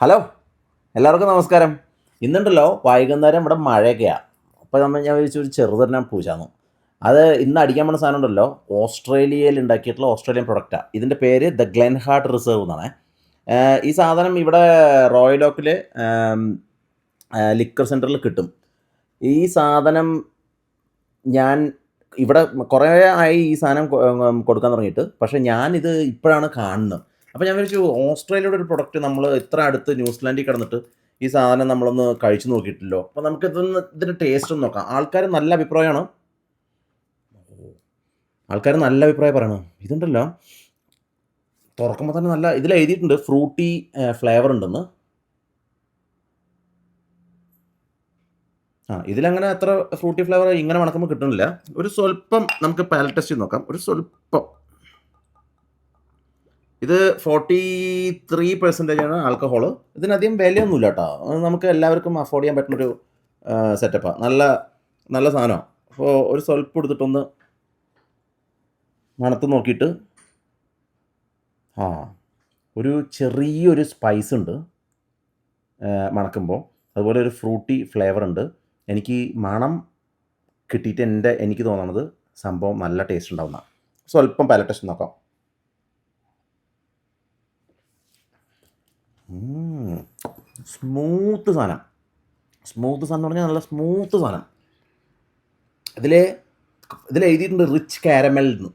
Hello, എല്ലാവർക്കും നമസ്കാരം. ഇന്നുണ്ടല്ലോ വൈകുന്നേരം ഇവിടെ മഴയൊക്കെയാണ്. അപ്പോൾ ഞാൻ വിചാരിച്ചു ഒരു ചെറുതന്നെ പൂച്ചാന്ന്. അത് ഇന്ന് അടിക്കാൻ പോകുന്ന സാധനം ഉണ്ടല്ലോ, ഓസ്ട്രേലിയയിൽ ഉണ്ടാക്കിയിട്ടുള്ള ഓസ്ട്രേലിയൻ പ്രൊഡക്റ്റാണ്. ഇതിൻ്റെ പേര് ദ ഗ്ലെൻഹാർട്ട് റിസർവ് എന്നാണ്. ഈ സാധനം ഇവിടെ റോയൽ ഓക്കിൽ ലിക്കർ സെൻറ്ററിൽ കിട്ടും. ഈ സാധനം ഞാൻ ഇവിടെ കുറേ ആയി ഈ സാധനം കൊടുക്കാൻ തുടങ്ങിയിട്ട്. പക്ഷേ ഞാനിത് ഇപ്പോഴാണ് കാണുന്നത്. അപ്പോൾ ഞാൻ വിചാരിച്ചു ഓസ്ട്രേലിയയുടെ ഒരു പ്രൊഡക്റ്റ് നമ്മൾ ഇത്ര അടുത്ത് ന്യൂസിലാൻഡിൽ കിടന്നിട്ട് ഈ സാധനം നമ്മളൊന്ന് കഴിച്ചു നോക്കിയിട്ടില്ലോ. അപ്പോൾ നമുക്ക് ഇതിൻ്റെ ടേസ്റ്റ് ഒന്ന് നോക്കാം. ആൾക്കാർ നല്ല അഭിപ്രായം പറയണം. ഇതുണ്ടല്ലോ തുറക്കുമ്പോൾ തന്നെ നല്ല ഇതിൽ എഴുതിയിട്ടുണ്ട് ഫ്രൂട്ടി ഫ്ലേവർ ഉണ്ടെന്ന്. ഇതിലങ്ങനെ അത്ര ഫ്രൂട്ടി ഫ്ലേവർ ഇങ്ങനെ മണക്കുമ്പോൾ കിട്ടുന്നില്ല. ഒരു സ്വല്പം നമുക്ക് പാലറ്റ് ടെസ്റ്റ് ചെയ്ത് നോക്കാം. ഒരു സ്വല്പം. ഇത് 43% ആണ് ആൽക്കഹോള്. ഇതിനധികം വിലയൊന്നുമില്ല കേട്ടോ. നമുക്ക് എല്ലാവർക്കും അഫോർഡ് ചെയ്യാൻ പറ്റുന്നൊരു സെറ്റപ്പാണ്. നല്ല സാധനമാണ്. അപ്പോൾ ഒരു സ്വല്പം എടുത്തിട്ടൊന്ന് മണത്ത് നോക്കിയിട്ട് ഒരു ചെറിയൊരു സ്പൈസ് ഉണ്ട് മണക്കുമ്പോൾ. അതുപോലെ ഒരു ഫ്രൂട്ടി ഫ്ലേവർ ഉണ്ട്. എനിക്ക് മണം കിട്ടിയിട്ട് എനിക്ക് തോന്നുന്നത് സംഭവം നല്ല ടേസ്റ്റ് ഉണ്ടാവുന്ന. സ്വല്പം പാലറ്റ് ടെസ്റ്റ് നോക്കാം. സ്മൂത്ത് സാധനം എന്ന് പറഞ്ഞാൽ നല്ല സ്മൂത്ത് സാധനം. ഇതിൽ എഴുതിയിട്ടുണ്ട് റിച്ച് കാരമൽ എന്ന്.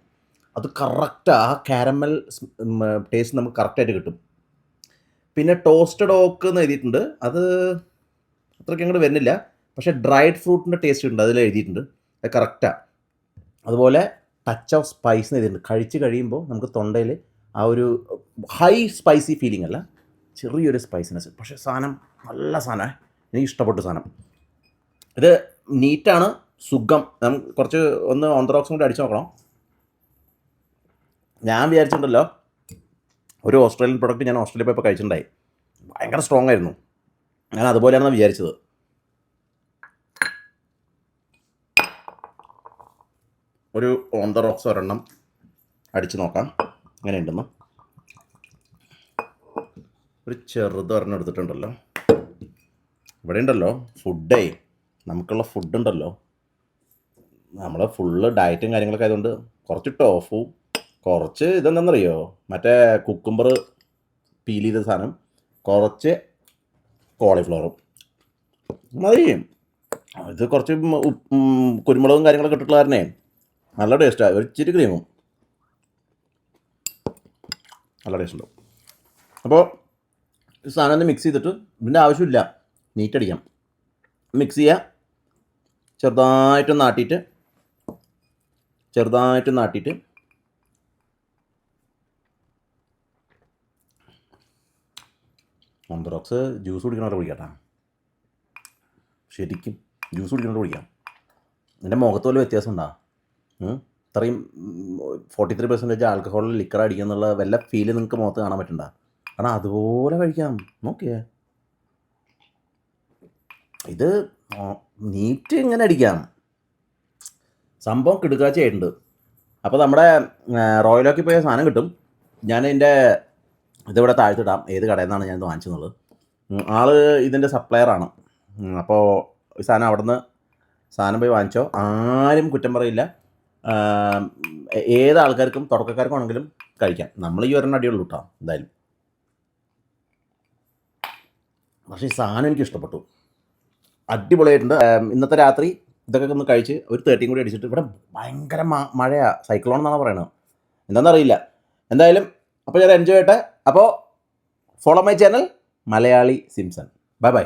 അത് കറക്റ്റ് ആ കാരമൽ ടേസ്റ്റ് നമുക്ക് കറക്റ്റായിട്ട് കിട്ടും. പിന്നെ ടോസ്റ്റഡ് ഓക്ക് എന്ന് എഴുതിയിട്ടുണ്ട്. അത് അത്രയ്ക്ക് അങ്ങോട്ട് വരുന്നില്ല. പക്ഷേ ഡ്രൈഡ് ഫ്രൂട്ടിൻ്റെ ടേസ്റ്റ് ഉണ്ട് അതിൽ എഴുതിയിട്ടുണ്ട്. അത് കറക്റ്റാണ്. അതുപോലെ ടച്ച് ഓഫ് സ്പൈസ് എന്ന് എഴുതിയിട്ടുണ്ട്. കഴിച്ച് കഴിയുമ്പോൾ നമുക്ക് തൊണ്ടയിൽ ആ ഒരു ഹൈ സ്പൈസി ഫീലിംഗ് അല്ല, ചെറിയൊരു സ്പൈസിനെസ്. പക്ഷേ സാധനം നല്ല സാധനമാണ്. എനിക്ക് ഇഷ്ടപ്പെട്ട സാധനം. ഇത് നീറ്റാണ്, സുഖം. നമുക്ക് കുറച്ച് ഒന്ന് ഓൺതറോക്സും കൂടി അടിച്ചു നോക്കണം. ഞാൻ വിചാരിച്ചിട്ടുണ്ടല്ലോ ഒരു ഓസ്ട്രേലിയൻ പ്രൊഡക്റ്റ് ഞാൻ ഓസ്ട്രേലിയ പോയപ്പോൾ കഴിച്ചിട്ടുണ്ടായി. ഭയങ്കര സ്ട്രോങ് ആയിരുന്നു. ഞാൻ അതുപോലെയാണെന്ന് വിചാരിച്ചത്. ഒരു ഓൺതറോക്സ് ഒരെണ്ണം അടിച്ച് നോക്കാം എങ്ങനെയുണ്ടെന്ന്. ഒരു ചെറുതൊരെണ്ണം എടുത്തിട്ടുണ്ടല്ലോ. ഇവിടെ ഉണ്ടല്ലോ ഫുഡേ, നമുക്കുള്ള ഫുഡുണ്ടല്ലോ, നമ്മൾ ഫുള്ള് ഡയറ്റും കാര്യങ്ങളൊക്കെ ആയതുകൊണ്ട് കുറച്ച് ടോഫു, കുറച്ച് ഇതെന്താണെന്നറിയോ, മറ്റേ കുക്കുംബർ പീൽ ചെയ്ത സാധനം, കുറച്ച് കോളിഫ്ലവറും മതി. ഇത് കുറച്ച് കുരുമുളകും കാര്യങ്ങളൊക്കെ ഇട്ടിട്ടുള്ള കാരണേ നല്ല ടേസ്റ്റാണ്. ഒരു ഇച്ചിരി ക്രീമും നല്ല ടേസ്റ്റ് ഉണ്ടാവും. അപ്പോൾ ഈ സാധനം ഒന്ന് മിക്സ് ചെയ്തിട്ട്, ഇതിൻ്റെ ആവശ്യമില്ല, നീറ്റടിക്കാം. മിക്സ് ചെയ്യുക, ചെറുതായിട്ടൊന്ന് ആട്ടിയിട്ട് ഓൺതറോക്സ് ജ്യൂസ് കുടിക്കണവരെ കുടിക്കാട്ടാ. ശരിക്കും ജ്യൂസ് കുടിക്കണവരെ കുടിക്കാം. എൻ്റെ മുഖത്ത് പോലെ വ്യത്യാസം ഉണ്ടാകും. ഇത്രയും 43% ആൽക്കഹോളിൽ ലിക്കർ അടിക്കുക എന്നുള്ള വല്ല ഫീല് നിങ്ങൾക്ക് മുഖത്ത് കാണാൻ പറ്റണ്ട. കാരണം അതുപോലെ കഴിക്കാം. നോക്കിയേ, ഇത് നീറ്റ് ഇങ്ങനെ അടിക്കാം. സംഭവം കിടുക്കാച്ചയായിട്ടുണ്ട്. അപ്പോൾ നമ്മുടെ റോയലോക്കിൽ പോയ സാധനം കിട്ടും. ഞാൻ ഇതിവിടെ താഴ്ത്തിടാം ഏത് കടയിൽ നിന്നാണ് ഞാനിത് വാങ്ങിച്ചെന്നുള്ളത്. ആള് ഇതിൻ്റെ സപ്ലയറാണ്. അപ്പോൾ ഈ സാധനം അവിടുന്ന് പോയി വാങ്ങിച്ചോ, ആരും കുറ്റം പറയില്ല. ഏത് ആൾക്കാർക്കും തുടക്കക്കാർക്കും ആണെങ്കിലും കഴിക്കാം. നമ്മൾ ഈ ഒരെണ്ണം അടിയുള്ളൂ കേട്ടോ എന്തായാലും. പക്ഷേ ഈ സാധനം എനിക്ക് ഇഷ്ടപ്പെട്ടു, അടിപൊളിയായിട്ടുണ്ട്. ഇന്നത്തെ രാത്രി ഇതൊക്കെ ഒന്ന് കഴിച്ച് ഒരു 30 കൂടി അടിച്ചിട്ട്, ഇവിടെ ഭയങ്കര മഴയാണ്, സൈക്ലോൺ എന്നാണ് പറയണത്, എന്താണെന്നറിയില്ല. എന്തായാലും അപ്പോൾ ഞാൻ എൻജോയ് ചെയ്യട്ടെ. അപ്പോൾ follow my channel Malayali Simpson. Bye bye.